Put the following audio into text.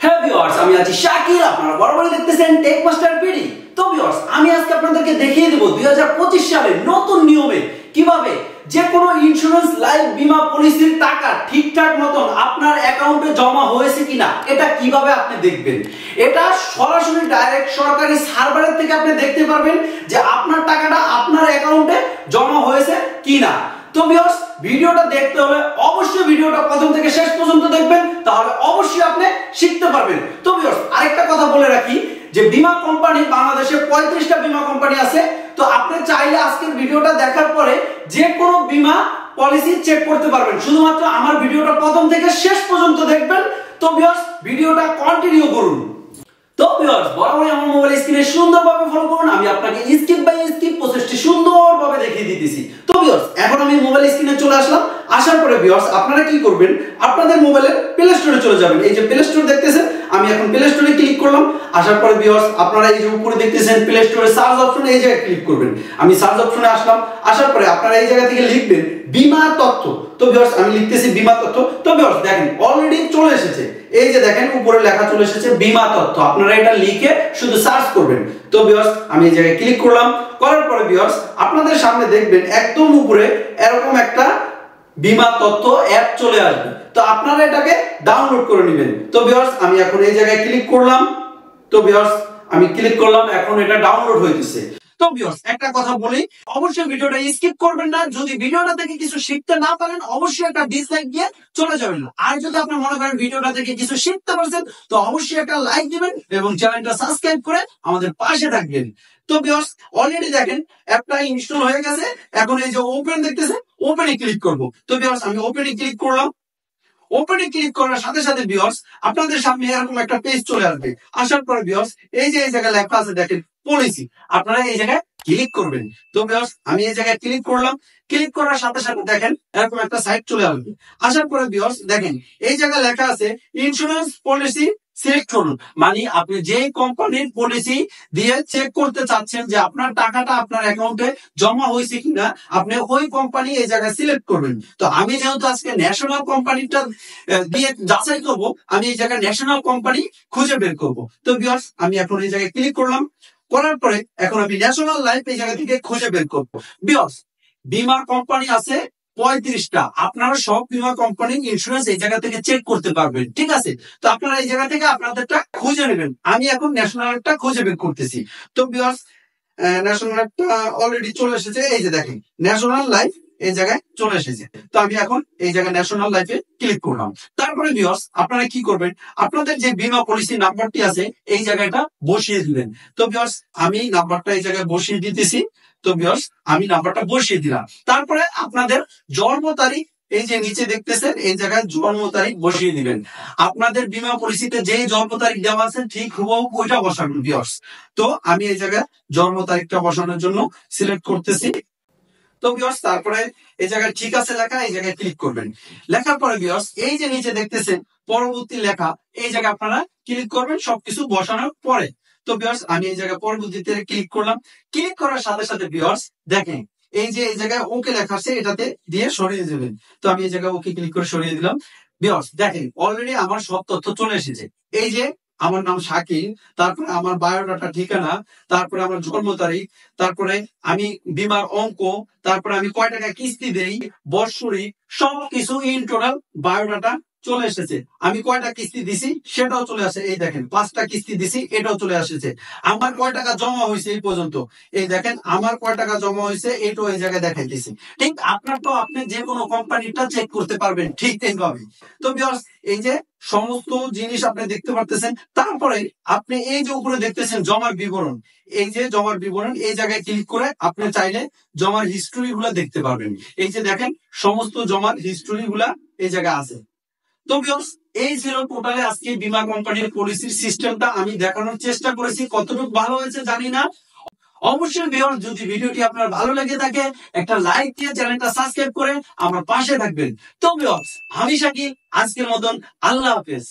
হ্যাঁ ভিউয়ার্স, আমি আছি শাকিল, আপনারা বরাবরই দেখতেছেন টেক মাস্টার বিডি। তো ভিউয়ার্স, আমি আজকে আপনাদেরকে দেখিয়ে দেব 2025 সালের নতুন নিয়মে কিভাবে যে কোনো ইন্স্যুরেন্স লাইফ বীমা পলিসির টাকা ঠিকঠাক মতন আপনার অ্যাকাউন্টে জমা হয়েছে কিনা এটা কিভাবে আপনি দেখবেন। এটা সরাসরি ডাইরেক্ট সরকারি সার্ভারের থেকে আপনি দেখতে পারবেন যে আপনার টাকাটা আপনার অ্যাকাউন্টে জমা হয়েছে কিনা। তো ভিউয়ার্স, ভিডিওটা দেখতে হলে অবশ্যই ভিডিওটা প্রথম থেকে শেষ পর্যন্ত দেখবেন, তাহলে অবশ্যই আপনি শিখতে পারবেন। তো ভিউয়ার্স, আরেকটা কথা বলে রাখি যে বীমা কোম্পানি বাংলাদেশে 35টা বীমা কোম্পানি আছে। তো আপনি চাইলে আজকের ভিডিওটা দেখার পরে যে কোনো বীমা পলিসি চেক করতে পারবেন, শুধুমাত্র আমার ভিডিওটা প্রথম থেকে শেষ পর্যন্ত দেখবেন। তো ভিউয়ার্স, ভিডিওটা কন্টিনিউ করুন। তো ভিউয়ার্স, বরাবরই আমার মোবাইল স্ক্রিনে সুন্দরভাবে ফলো করুন, আমি আপনাকে স্কিপ বাই স্কিপ প্রসেসটি সুন্দরভাবে দেখিয়ে দিতেছি। তো ভিউয়ার্স, এখন আমি মোবাইল স্ক্রিনে চলে আসলাম। আসার পরে ভিউয়ার্স, আপনারা কি করবেন, আপনাদের মোবাইলের প্লে স্টোরে চলে যাবেন। এই যে প্লে স্টোর দেখতেছেন, আমি এখন প্লে স্টোরে ক্লিক করলাম। আসার পরে ভিউয়ার্স, আপনারা এই যে উপরে দেখতেছেন প্লে স্টোরে সার্চ অপশনে এই জায়গায় ক্লিক করবেন। আমি সার্চ অপশনে আসলাম। আসার পরে আপনারা এই জায়গা থেকে লিখবেন বীমা তথ্য। তো ভিউয়ার্স, আমি লিখতেছি বীমা তথ্য। তো ভিউয়ার্স, দেখেন অলরেডি চলে এসেছে। এই যে দেখেন উপরে লেখা চলে এসেছে বীমা তথ্য। আপনারা এটা লিখে শুধু সার্চ করবেন। তো ভিউয়ার্স, আমি এই জায়গায় ক্লিক করলাম। করার পরে ভিউয়ার্স, আপনাদের সামনে দেখবেন একদম উপরে এরকম একটা বীমা তথ্য অ্যাপ চলে আসবে। তো আপনারা এটাকে ডাউনলোড করে নেবেন। তো ভিউয়ার্স, আমি এখন এই জায়গায় ক্লিক করলাম। তো ভিউয়ার্স, আমি ক্লিক করলাম, এখন এটা ডাউনলোড হইতেছে। তো ভিউয়ার্স, একটা কথা বলি, অবশ্যই ভিডিওটা স্কিপ করবেন না। যদি ভিডিওটা থেকে কিছু শিখতে না পারেন, অবশ্যই একটা ডিসলাইক দিয়ে চলে যাবেন। আর যদি আপনি মনে করেন ভিডিওটা থেকে কিছু শিখতে পারছেন, তো অবশ্যই একটা লাইক দিবেন এবং চ্যানেলটা সাবস্ক্রাইব করে আমাদের পাশে থাকবেন। তো ভিউয়ার্স, অলরেডি দেখেন অ্যাপটা ইনস্টল হয়ে গেছে। এখন এই যে ওপেন দেখতেছেন, ওপেনে ক্লিক করব। তো ভিউয়ার্স, আমি ওপেনে ক্লিক করলাম। ওপেনে ক্লিক করার সাথে সাথে ভিউয়ার্স, আপনাদের সামনে এরকম একটা পেজ চলে আসবে। আসার পরে ভিউয়ার্স, এই যে এই জায়গায় লেখা আছে দেখেন পলিসি, আপনারা এই জায়গায় ক্লিক করবেন। তো ভিউয়ার্স, আমি এই জায়গায় ক্লিক করলাম। ক্লিক করার সাথে সাথে দেখেন এরকম একটা সাইট চলে আসবে। আসার পরে ভিউয়ার্স, দেখেন এই জায়গায় লেখা আছে ইন্স্যুরেন্স পলিসি সিলেক্ট করুন। মানে আপনি যে কোম্পানির পলিসি দিয়ে চেক করতে চাচ্ছেন যে আপনার টাকাটা আপনার অ্যাকাউন্টে জমা হয়েছে কিনা, আপনি ওই কোম্পানি এই জায়গায় সিলেক্ট করবেন। তো আমি যেহেতু আজকে ন্যাশনাল কোম্পানিটা দিয়ে যাচাই করব, আমি এই জায়গায় ন্যাশনাল কোম্পানি খুঁজে বের করব। তো ভিউয়ার্স, আমি এখন এই জায়গায় ক্লিক করলাম। করার পরে এখন আমি ন্যাশনাল লাইফ এই জায়গা থেকে খুঁজে বের করব। ভিউয়ার্স, বীমা কোম্পানি আছে 35টা। আপনারা সব বীমা কোম্পানি ইন্স্যুরেন্স এই জায়গা থেকে চেক করতে পারবেন, ঠিক আছে? তো আপনারা এই জায়গা থেকে আপনাদেরটা খুঁজে নেবেন। আমি এখন ন্যাশনালটা খুঁজে বের করতেছি। তো ভিউয়ার্স, ন্যাশনালটা অলরেডি চলে এসেছে। এই যে দেখেন ন্যাশনাল লাইফ এই জায়গায় চলে এসেছে। তো আমি এখন এই জায়গায় ন্যাশনাল লাইফে ক্লিক করলাম। তারপরে ভিউয়ার্স, আপনারা কি করবেন, আপনাদের যে বীমা পলিসি নাম্বারটি আছে এই জায়গাটা বসিয়ে দিবেন। তো ভিউয়ার্স, আমি নাম্বারটা এই জায়গায় বসিয়ে দিতেছি। তো ভিউয়ার্স, আমি নাম্বারটা বসিয়ে দিলাম। তারপরে আপনাদের জন্ম তারিখ এই যে নিচে দেখতেছেন এই জায়গায় জন্ম তারিখ বসিয়ে দিবেন। আপনাদের বীমা পলিসিতে যেই জন্ম তারিখ দেওয়া আছে ঠিক হুবহু ওইটা বসাবেন ভিউয়ার্স। তো আমি এই জায়গায় জন্ম তারিখটা বসানোর জন্য সিলেক্ট করতেছি। তো ভিউয়ার্স, তারপরে এই জায়গায় ঠিক আছে লেখা, এই জায়গায় ক্লিক করবেন। লেখার পরে ভিউয়ার্স, এই যে নিচে দেখতেছেন পরবর্তী লেখা, এই জায়গায় আপনারা ক্লিক করবেন সবকিছু বসানোর পরে। তো ভিউয়ার্স, আমি এই জায়গায় পরবর্তীতে ক্লিক করলাম। ক্লিক করার সাথে সাথে ভিউয়ার্স, দেখেন এই যে এই জায়গায় ওকে লেখা আছে, এটাতে দিয়ে সরিয়ে দেবেন। তো আমি এই জায়গায় ওকে ক্লিক করে সরিয়ে দিলাম। ভিউয়ার্স, দেখেন অলরেডি আমার সব তথ্য চলে এসেছে। এই যে আমার নাম শাকিল, তারপরে আমার বায়োডাটা, ঠিকানা, তারপরে আমার জন্ম তারিখ, তারপরে আমি বীমার অঙ্ক, তারপরে আমি কয় টাকা কিস্তি দেই, বৎসরিক, সবকিছু ইন টোটাল বায়োডাটা চলে এসেছে। আমি কয়টা কিস্তি দিছি সেটাও চলে আসে। এই দেখেন 5টা কিস্তি দিছি, এটাও চলে আসেছে। আমার কয় টাকা জমা হয়েছে এই পর্যন্ত, এই দেখেন আমার কয় টাকা জমা হয়েছে এটাও এই জায়গায় দেখাইতেছি। ঠিক আপনার তো আপনি যে কোনো কোম্পানিটা চেক করতে পারবেন ঠিক এইভাবে। তো ভিউয়ার্স, এই যে সমস্ত জিনিস আপনি দেখতে পারতেছেন। তারপরে আপনি এই যে উপরে দেখতেছেন জমার বিবরণ, এই যে জমার বিবরণ এই জায়গায় ক্লিক করে আপনি চাইলে জমার হিস্ট্রি গুলা দেখতে পারবেন। এই যে দেখেন সমস্ত জমার হিস্ট্রি গুলা এই জায়গায় আছে। তো ভিউয়ার্স, এই ছিল টোটালি আজকে বীমা কোম্পানির পলিসির সিস্টেমটা। আমি দেখানোর চেষ্টা করেছি, কতটুকু ভালো হয়েছে জানি না। অবশ্যই ভিউয়ার্স, যদি ভিডিওটি আপনার ভালো লেগে থাকে একটা লাইক দিয়ে চ্যানেলটা সাবস্ক্রাইব করে আমার পাশে থাকবেন। তো ভিউয়ার্স, আমি শাকিল, আজকের মতন আল্লাহ হাফেজ।